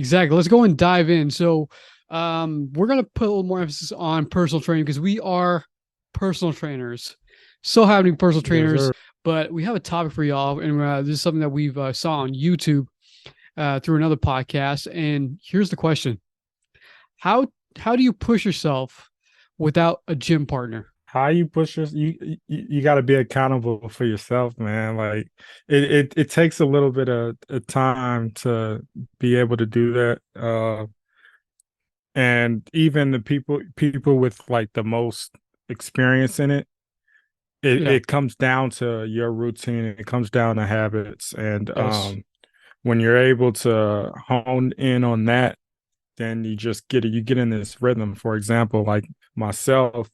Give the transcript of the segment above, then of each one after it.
Exactly. Let's go and dive in. So, we're gonna put a little more emphasis on personal training because we are personal trainers. So happy to be personal Yes, trainers, sir. but we have a topic for y'all, and this is something that we've saw on YouTube through another podcast. And here's the question: how how do you push yourself without a gym partner? How you push your you got to be accountable for yourself, man. Like it takes a little bit of time to be able to do that. And even the people with like the most experience in it, Yeah. it comes down to your routine. It comes down to habits, and Yes. when you're able to hone in on that, then you just get it. You get in this rhythm. For example, like myself,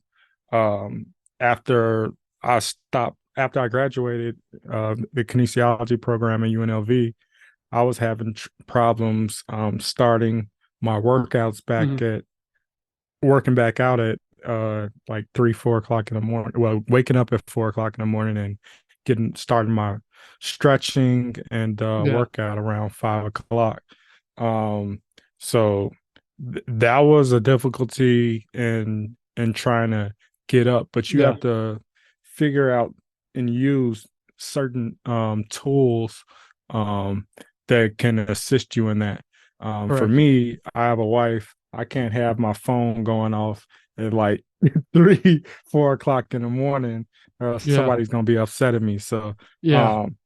um, after after I graduated the kinesiology program at UNLV, I was having problems starting my workouts Mhm. working back out at like 3, 4 o'clock in the morning. Well, waking up at 4 o'clock in the morning and getting starting my stretching and Yeah. workout around 5 o'clock. Um, so that was a difficulty in trying to get up, but you Yeah. have to figure out and use certain tools um that can assist you in that. For Correct. me, I have a wife. I can't have my phone going off at like 3, 4 o'clock in the morning, or Yeah. somebody's gonna be upset at me. So Yeah. um,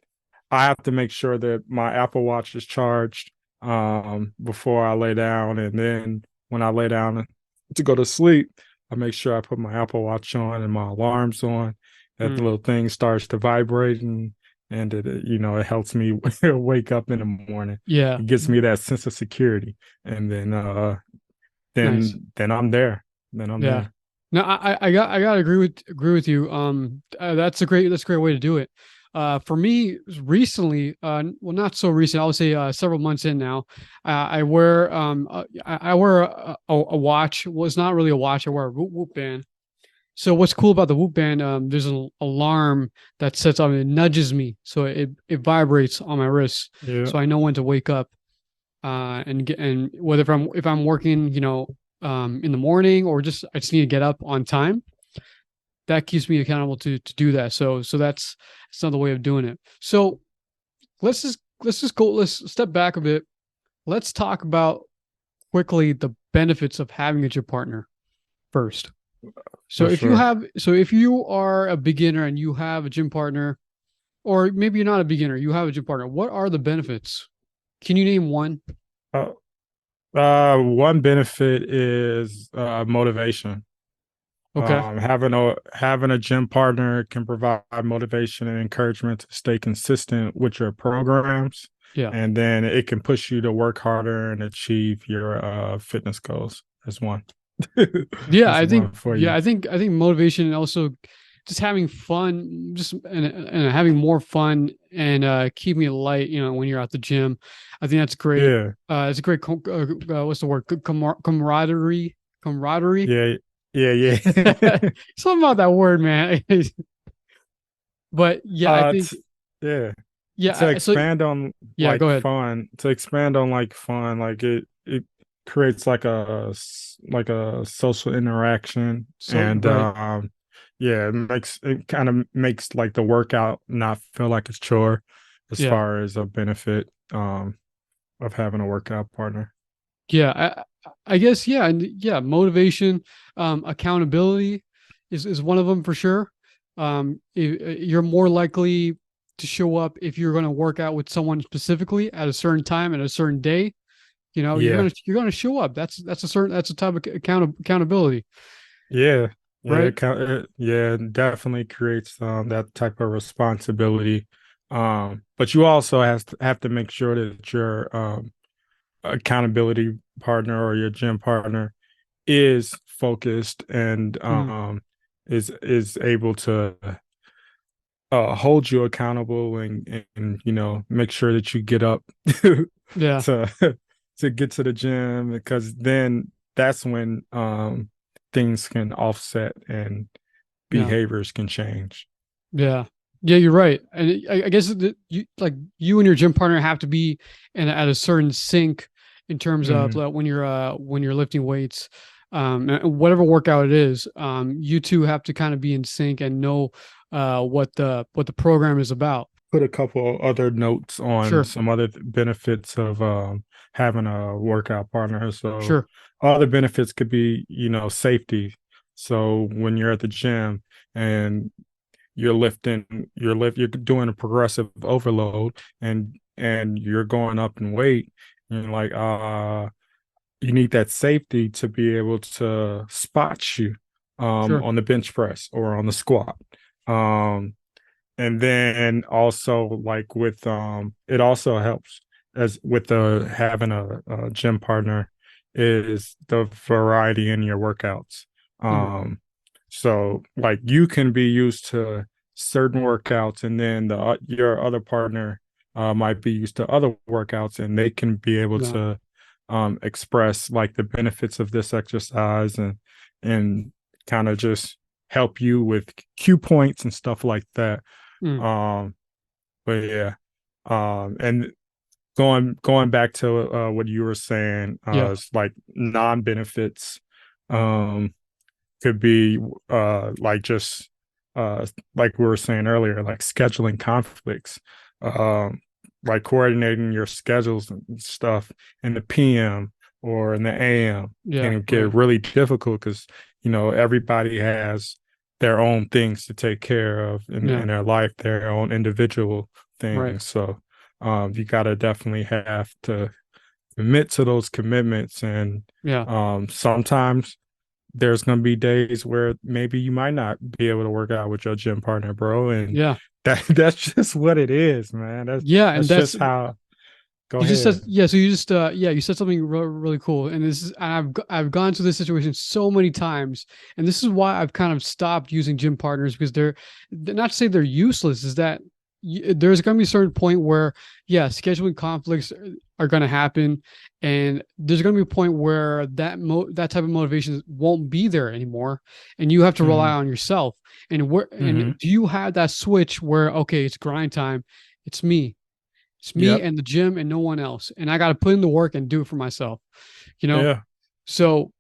I have to make sure that my Apple Watch is charged before I lay down, and then when I lay down to go to sleep, I make sure I put my Apple Watch on and my alarms on. That Mm. little thing starts to vibrate, and it helps me wake up in the morning. Yeah. It gives me that sense of security, and then Nice. then I'm there. Then I'm Yeah. there. No, I gotta agree with you. That's a great way to do it. For me recently, well, not so recent. I would say several months in now. I wear a watch. Well, it's not really a watch. I wear a Whoop band. So what's cool about the Whoop band? There's an alarm that sets off. It nudges me, so it vibrates on my wrist, Yeah. so I know when to wake up. And whether if I'm working, in the morning or I just need to get up on time, that keeps me accountable to do that. So that's another way of doing it. So let's step back a bit. Let's talk about quickly the benefits of having a gym partner first. So For sure. if you are a beginner and you have a gym partner, or maybe you're not a beginner, you have a gym partner, what are the benefits? Can you name one? Uh, one benefit is motivation. Okay. Having a gym partner can provide motivation and encouragement to stay consistent with your programs, Yeah. and then it can push you to work harder and achieve your fitness goals. That's one. Yeah, That's I think one for yeah, you. I think motivation and also just having fun, just and having more fun and keeping it light, when you're at the gym. I think that's great. Yeah, It's a great what's the word? Camaraderie, camaraderie. yeah, yeah, yeah. Something about that word, man. But yeah, I think T yeah. yeah, To so expand on yeah, go ahead. fun, like it creates like like a social interaction, So and right. yeah, it kind of makes like the workout not feel like it's chore, as Yeah. far as a benefit of having a workout partner. Yeah, I guess yeah, and yeah, motivation, accountability is one of them for sure. You're more likely to show up if you're going to work out with someone specifically at a certain time at a certain day. Yeah, You're gonna show up. That's a type of accountability, yeah, yeah, right? yeah, it definitely creates that type of responsibility. But you also have to make sure that your accountability partner or your gym partner is focused and Mm, is able to hold you accountable, and make sure that you get up yeah, to to get to the gym, because then that's when things can offset and yeah. behaviors can change. Yeah. Yeah, you're right. And I guess that you and your gym partner have to be at a certain sync in terms of Hmm. when you're lifting weights, whatever workout it is. You two have to kind of be in sync and know what the program is about. Put a couple other notes on Sure, some other benefits of having a workout partner. So sure, other benefits could be, safety. So when you're at the gym and you're doing a progressive overload, and you're going up in weight, and you're like, you need that safety to be able to spot you sure. on the bench press or on the squat. Um, and then also, like, with it also helps as with the having a gym partner is the variety in your workouts. Mhm. So like you can be used to certain workouts, and then your other partner might be used to other workouts, and they can be able Yeah. to express like the benefits of this exercise, and kind of just help you with cue points and stuff like that. Mm. um, but yeah, and going back to what you were saying, Yeah. it's like non-benefits could be like just uh like we were saying earlier, like scheduling conflicts, um like coordinating your schedules and stuff in the PM or in the AM Yeah. can Right. get really difficult because everybody has their own things to take care of Yeah. in their life, their own individual Right. things. So you got to definitely have to commit to those commitments. And Yeah. sometimes there's going to be days where maybe you might not be able to work out with your gym partner, bro. And Yeah. that's just what it is, man. Yeah. And That's that's just how. Go you just said ahead. yeah. So you just yeah, you said something really cool. And this is I've gone through this situation so many times, and this is why I've kind of stopped using gym partners because they're not to say they're useless. Is that there's going to be a certain point where yeah, scheduling conflicts are going to happen, and there's going to be a point where that type of motivation won't be there anymore, and you have to rely Hmm. on yourself. And Hmm. do you have that switch where okay, it's grind time, it's me, it's me Yep. and the gym and no one else. And I got to put in the work and do it for myself, you know? Yeah. So,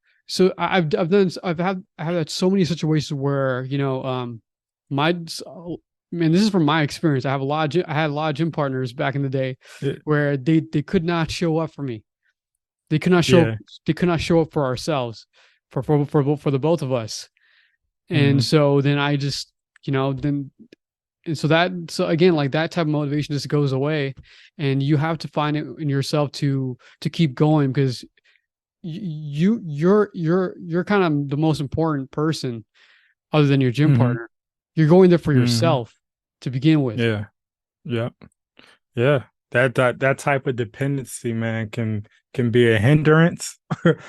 I've had so many situations where, my, man, this is from my experience. I had a lot of gym partners back in the day It, where they could not show up for me. They could not show, yeah. they could not show up for ourselves, for the both of us. And Hmm. so then I just, then and so again like that type of motivation just goes away, and you have to find it in yourself to keep going because you're kind of the most important person other than your gym Hmm. partner. You're going there for Hmm. yourself to begin with. Yeah. Yeah. Yeah. That type of dependency, man, can be a hindrance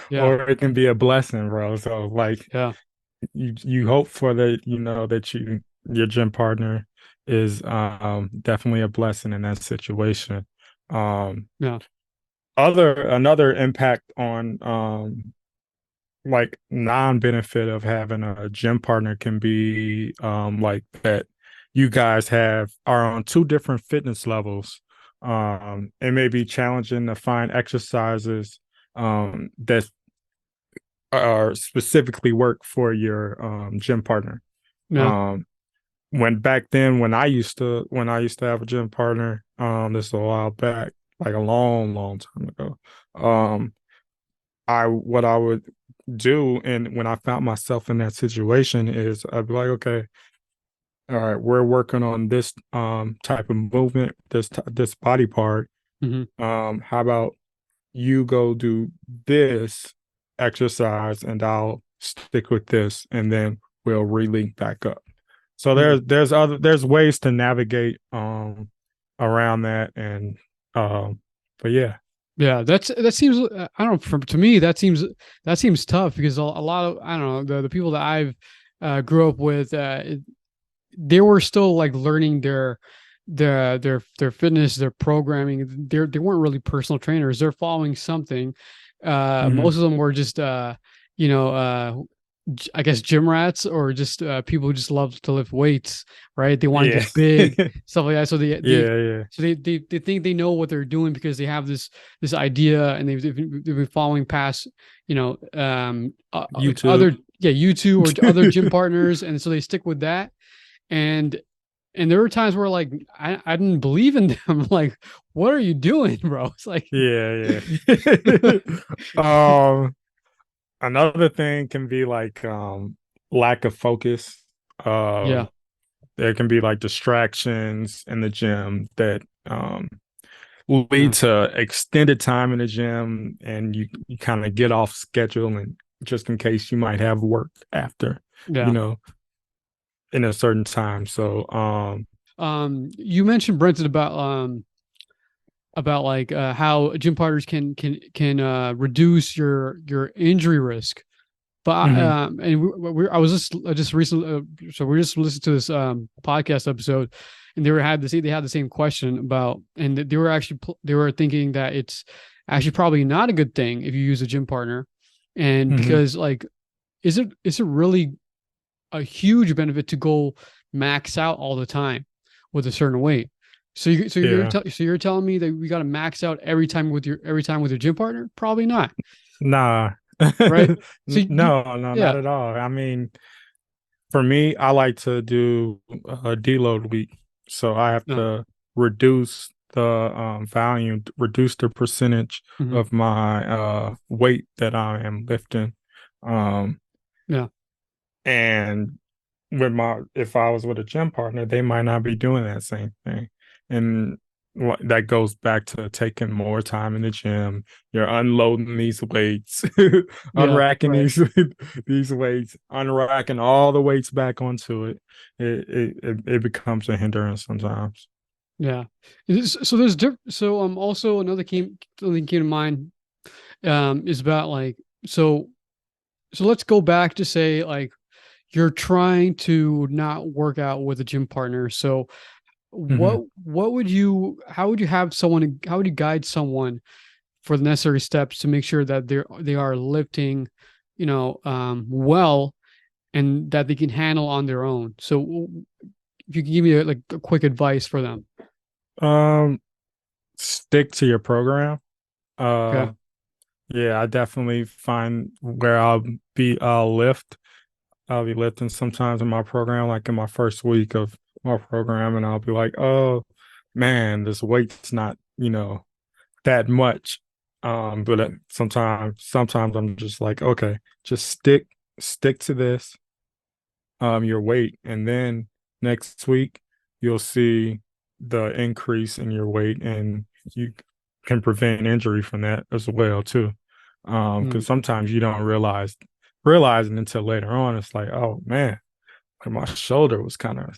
Yeah, or it can be a blessing, bro. So like yeah, you hope for that your gym partner is definitely a blessing in that situation. Um yeah. other Another impact on like non-benefit of having a gym partner can be like that you guys are on two different fitness levels. It may be challenging to find exercises that are specifically work for your gym partner. Yeah. Um, when back then, when I used to have a gym partner, this is a while back, like a long, long time ago. Um, I what I would do, and when I found myself in that situation, is I'd be like, okay, all right, we're working on this type of movement, this body part. Hmm. How about you go do this exercise and I'll stick with this, and then we'll relink back up. So Yeah. there's ways to navigate around that. And but yeah. Yeah, that seems I don't know, to me that seems tough because a lot of I don't know the people that I've grew up with they were still like learning their fitness, their programming. They weren't really personal trainers. They're following something. Hmm. Most of them were just you know I guess gym rats or just people who just love to lift weights, right? They want to Yeah. get big, stuff like that. So Yeah, yeah. they think they know what they're doing because they have this idea and they've been following past, YouTube. other YouTube or other gym partners, and so they stick with that. And there were times where like I didn't believe in them. Like, what are you doing, bro? It's like, Yeah, yeah. um Another thing can be like lack of focus. yeah, There can be like distractions in the gym that yeah, lead to extended time in the gym, and you kind of get off schedule, and just in case you might have work after, you yeah. know, in a certain time. So You mentioned Brenton about like how gym partners can reduce your injury risk. But mhm, and I was just recently, so we just listened to this podcast episode, and they had the same question about, and they were actually they were thinking that it's actually probably not a good thing if you use a gym partner, and mhm, because like, is it really a huge benefit to go max out all the time with a certain weight? yeah. So you're telling me that we got to max out every time with your gym partner? Probably not, Nah. right? So you, No, no, not yeah, at all. I mean, for me, I like to do a deload week. So I have no, to reduce the volume, reduce the percentage mhm, of my weight that I am lifting. Um, yeah, and with my, if I was with a gym partner, they might not be doing that same thing. And that goes back to taking more time in the gym. You're unloading these weights, yeah, unracking right. these weights, unracking all the weights back onto it. It becomes a hindrance sometimes. Yeah. So there's so also another something came to mind is about like, so let's go back to say like you're trying to not work out with a gym partner. So Hmm. what would you how would you have someone how would you guide someone for the necessary steps to make sure that they are lifting, well, and that they can handle on their own? So if you can give me like a quick advice for them. Um, Stick to your program. Okay. Uh, yeah, I definitely find where I'll lift. I'll be lifting sometimes in my program, like in my first week of my program, and I'll be like, oh man, this weight's not, that much. But sometimes I'm just like, okay, just stick to this, your weight, and then next week you'll see the increase in your weight, and you can prevent injury from that as well too. Hmm. Because sometimes you don't realize it until later on. It's like, oh man, like my shoulder was kind of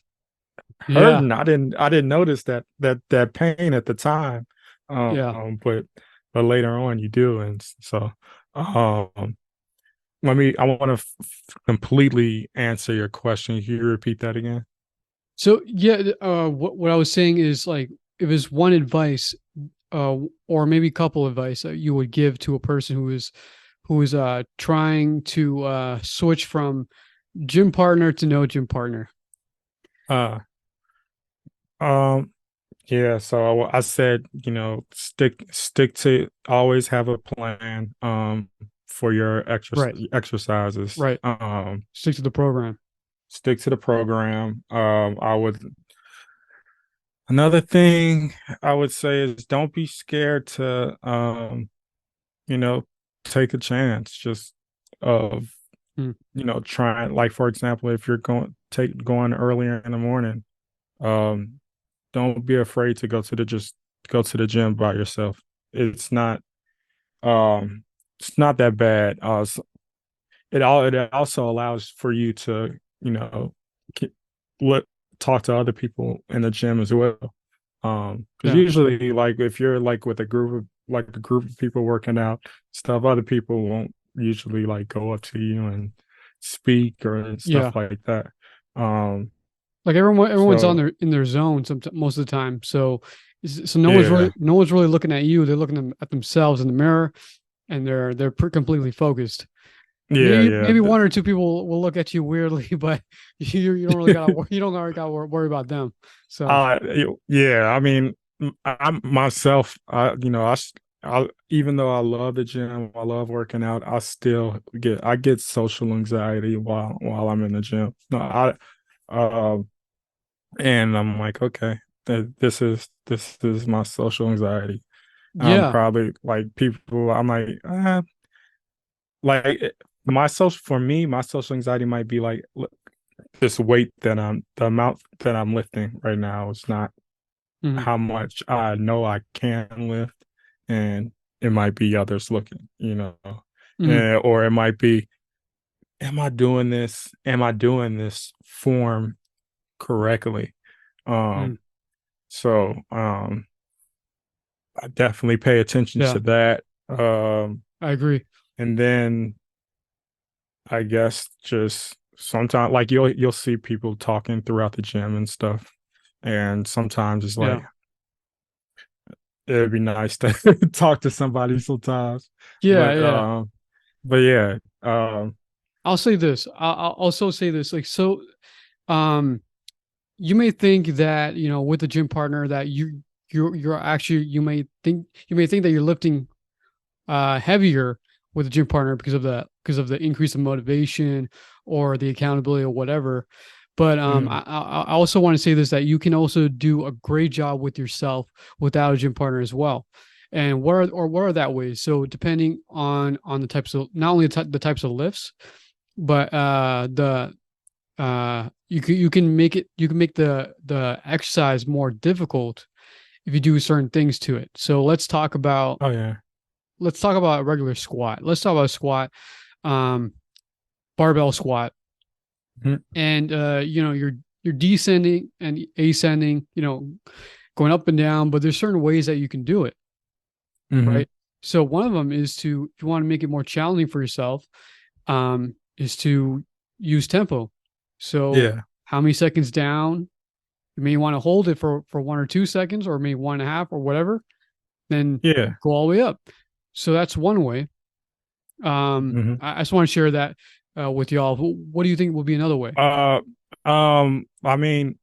Yeah. hurting. I didn't notice that pain at the time. Yeah. But later on you do. And so um I want to completely answer your question. Can you repeat that again? So yeah, what I was saying is like, if it's one advice, or maybe a couple advice that you would give to a person who is trying to switch from gym partner to no gym partner. Uh um yeah, so I said, stick to, always have a plan for your Right. exercises. Right. Stick to the program. Stick to the program. I would Another thing I would say is don't be scared to you know, take a chance just of, Hmm. trying, like for example, if you're going earlier in the morning, um don't be afraid to go to the gym by yourself. It's not um it's not that bad. It also allows for you to, k- let talk to other people in the gym as well. Because Yeah. usually, like if you're like with a group of people working out stuff, other people won't usually like go up to you and speak or Yeah. stuff like that. Um, Like everyone's on so in their zone most of the time. So yeah, no one's really looking at you. They're looking at themselves in the mirror, and completely focused. Yeah, maybe yeah. one or two people will look at you weirdly, but you don't really you don't really gotta worry about them. So Yeah, I mean, I'm myself, even though I love the gym, I love working out, I get social anxiety while I'm in the gym. No, uh, and I'm like, okay, this is my social anxiety. I'm yeah. probably like people, I'm like my social for me, my social anxiety might be like, look, this weight the amount that I'm lifting right now is not Hmm. how much I know I can lift, and it might be others looking, Hmm. or it might be, am I doing this? Am I doing this form correctly? Hmm. Um, so I definitely pay attention Yeah, to that. I agree. And then I guess just sometimes, like you'll see people talking throughout the gym and stuff, and sometimes it's like Yeah. it'd be nice to talk to somebody sometimes. Yeah, But yeah. but yeah, I'll say this. I'll also say this. Like, so, um, you may think that, with the gym partner that you're actually, you may think that you're lifting heavier with a gym partner because of the increase of motivation or the accountability or whatever. But mhm, I also want to say this, that you can also do a great job with yourself without a gym partner as well. And what are that ways? So depending on the types of, not only the types of lifts, but the you can make the exercise more difficult if you do certain things to it. So oh yeah, let's talk about a regular squat. Let's talk about a squat, um, barbell squat, mhm, and you're descending and ascending, going up and down, but there's certain ways that you can do it, mhm, right? So one of them is to, if you want to make it more challenging for yourself, is to use tempo. So yeah, how many seconds down? You may want to hold it for 1 or 2 seconds, or maybe 1.5 or whatever, then yeah, go all the way up. So that's one way. mhm. I just want to share that with y'all. What do you think will be another way? Uh, I mean,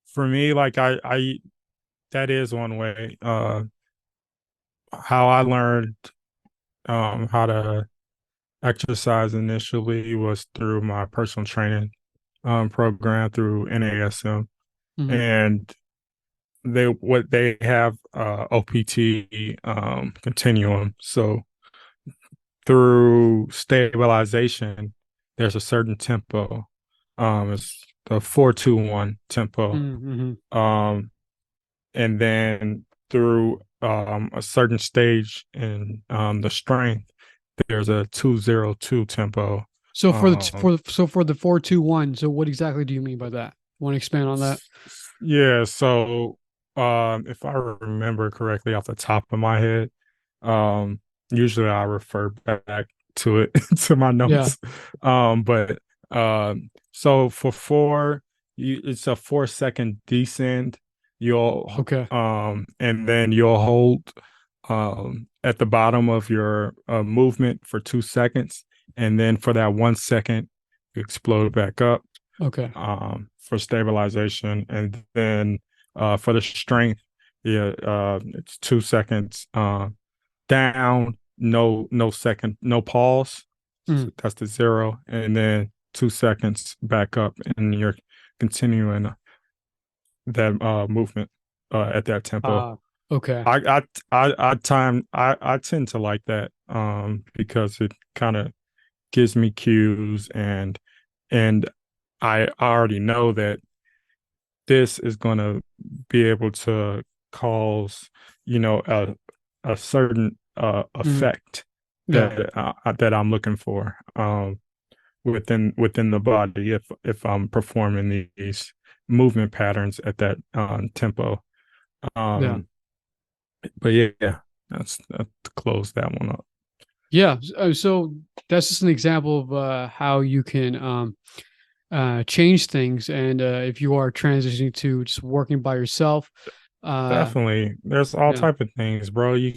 for me, like I that is one way. How I learned how to exercise initially was through my personal training program through NASM, Hmm. and they have OPT continuum. So through stabilization, there's a certain tempo. It's the 4-2-1 tempo. Hmm. Um, and then through a certain stage in the strength, there's a 2-0-2 tempo. So Um, for the 4-2-1. So what exactly do you mean by that? Want to expand on that? yeah, so if I remember correctly off the top of my head, um, usually I refer back to it to my Yeah. notes. But so for it's a 4 second descent. You'll Okay. and then you'll hold at the bottom of your movement for 2 seconds, and then for that 1 second, you explode back up Okay. for stabilization, and then for the strength, yeah, it's 2 seconds down, no second, no pause. Mm. So that's the zero, and then 2 seconds back up, and you're continuing that movement at that tempo. Okay. I tend to like that because it kind of gives me cues, and I already know that this is going to be able to cause, a certain Mm. effect Yeah. that I'm looking for within the body if I'm performing these movement patterns at that tempo. Yeah. Um, but yeah, that's to close that one up. Yeah. So that's just an example of how you can change things. And if you are transitioning to just working by yourself, uh, Definitely. There's all yeah. type of things, bro. You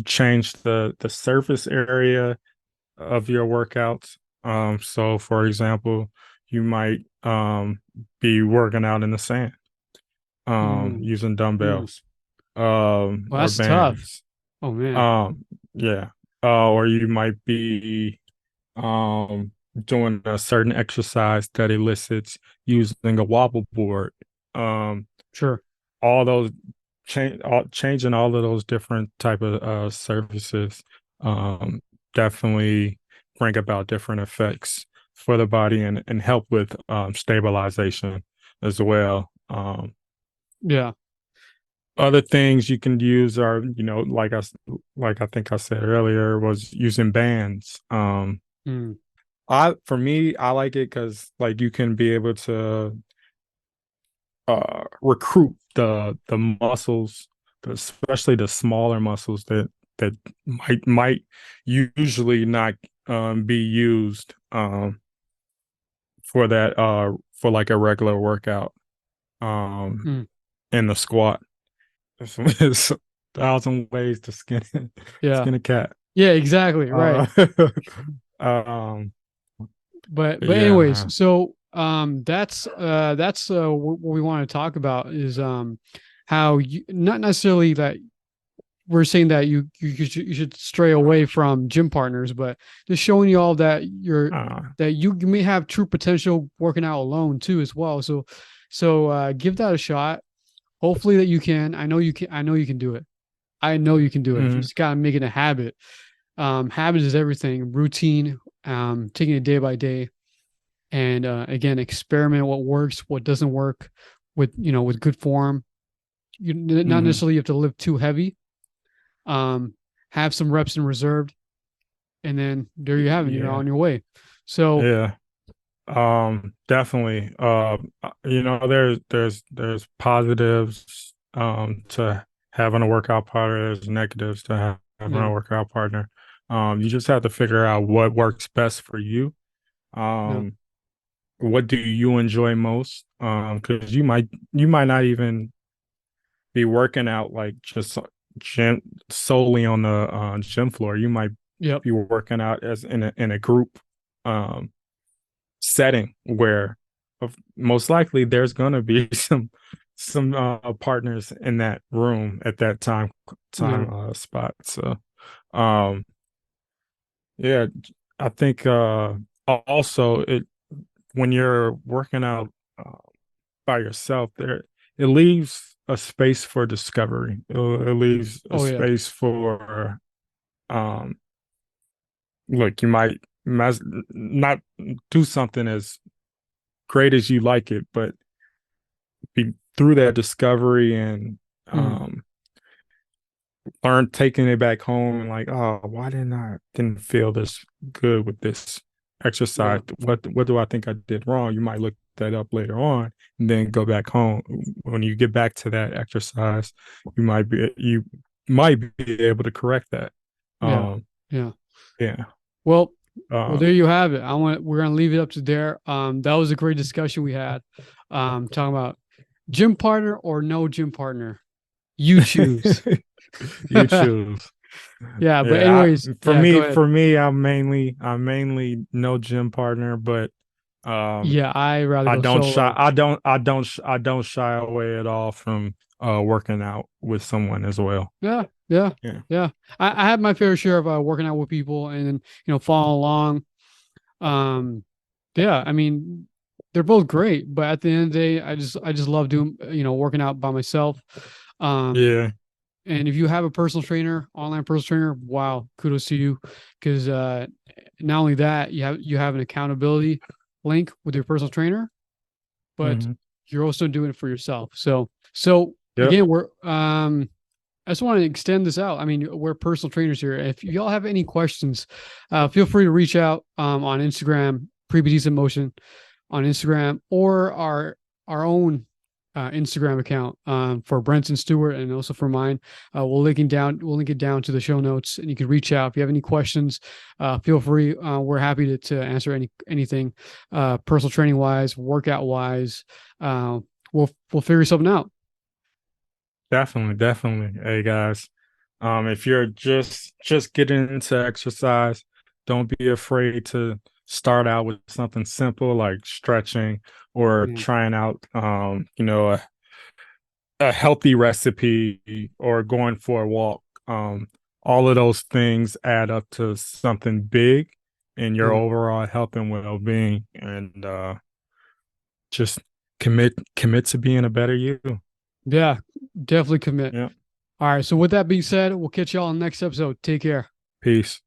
change the surface area. of your workouts. So for example, you might be working out in the sand, Mm, using mm. dumbbells, Well, or that's tough. bands. Oh man. Um, yeah. Or you might be um doing a certain exercise that elicits using a wobble board. Um, Sure. all those changing all of those different type of services um definitely bring about different effects for the body, and help with stabilization as well. Yeah. Other things you can use are, like I think I said earlier, was using bands. Mm, I For me, I like it because like you can be able to recruit the muscles, especially the smaller muscles that might usually not be used for that for like a regular workout um mm. in the squat. It's a thousand ways to Yeah. skin a cat. Yeah, exactly. Right. Uh, um, But yeah, anyways, man. so that's what we want to talk about is how you not necessarily that we're saying that you should stray away from gym partners, but just showing you all that that you may have true potential working out alone too as well. So give that a shot. Hopefully that you can. I know you can. I know you can do it. I know you can do it. You Mhm, just gotta make it a habit. Habit is everything. Routine. Taking it day by day, and again, experiment what works, what doesn't work, with with good form. You not mhm. necessarily have to lift too heavy. Um, have some reps in reserved, and then there you have it. You're Yeah, on your way. So yeah. Definitely. There's positives to having a workout partner. There's negatives to having yeah, a workout partner. You just have to figure out what works best for you. yeah, Um, what do you enjoy most? Because you might not even be working out like just gym solely on the gym floor. You might yep, be working out as in a group um setting where most likely there's going to be some partners in that room at that yeah, spot. So um yeah, I think also it when you're working out by yourself, there it leaves a space for discovery. It leaves a oh yeah, space for um look, you might not do something as great as you like it, but be through that discovery and mm, um learn taking it back home and like, oh, why didn't feel this good with this yeah, exercise? What do I think I did wrong? You might look that up later on and then go back home. When you get back to that exercise, you might be able to correct that. yeah, Um yeah. yeah. Well, well, Um there you have it. We're gonna leave it up to there. That was a great discussion we had. Talking about gym partner or no gym partner. You choose. you choose. Yeah, but Yeah, anyways, yeah, go ahead. for me, I'm mainly no gym partner, but um, Yeah, I rather I go don't shy, solo. I don't shy away at all from working out with someone as well. Yeah, yeah, Yeah, yeah. I had my fair share of working out with people and then following along. Um, yeah, I mean, they're both great, but at the end of the day, I just love doing working out by myself. Um, yeah, and if you have a personal trainer, online personal trainer, wow, kudos to you, because not only that, you have an accountability link with your personal trainer, but hmm, you're also doing it for yourself. So yep, again, I just want to extend this out. I mean, we're personal trainers here. If y'all have any questions, feel free to reach out on Instagram, Pre-PTs in Motion on Instagram, or our own Instagram account for Brenton Stewart and also for mine. We'll link it down to the show notes, and you can reach out if you have any questions. Feel free. We're happy to answer anything personal training wise, workout wise. We'll figure something out. definitely, definitely. Hey guys, if you're just getting into exercise, Don't be afraid to start out with something simple like stretching or Mm. trying out, a healthy recipe or going for a walk. All of those things add up to something big in your Yeah. overall health and well-being, and just commit to being a better you. Yeah, definitely commit. Yeah. All right. So with that being said, we'll catch y'all on the next episode. Take care. Peace.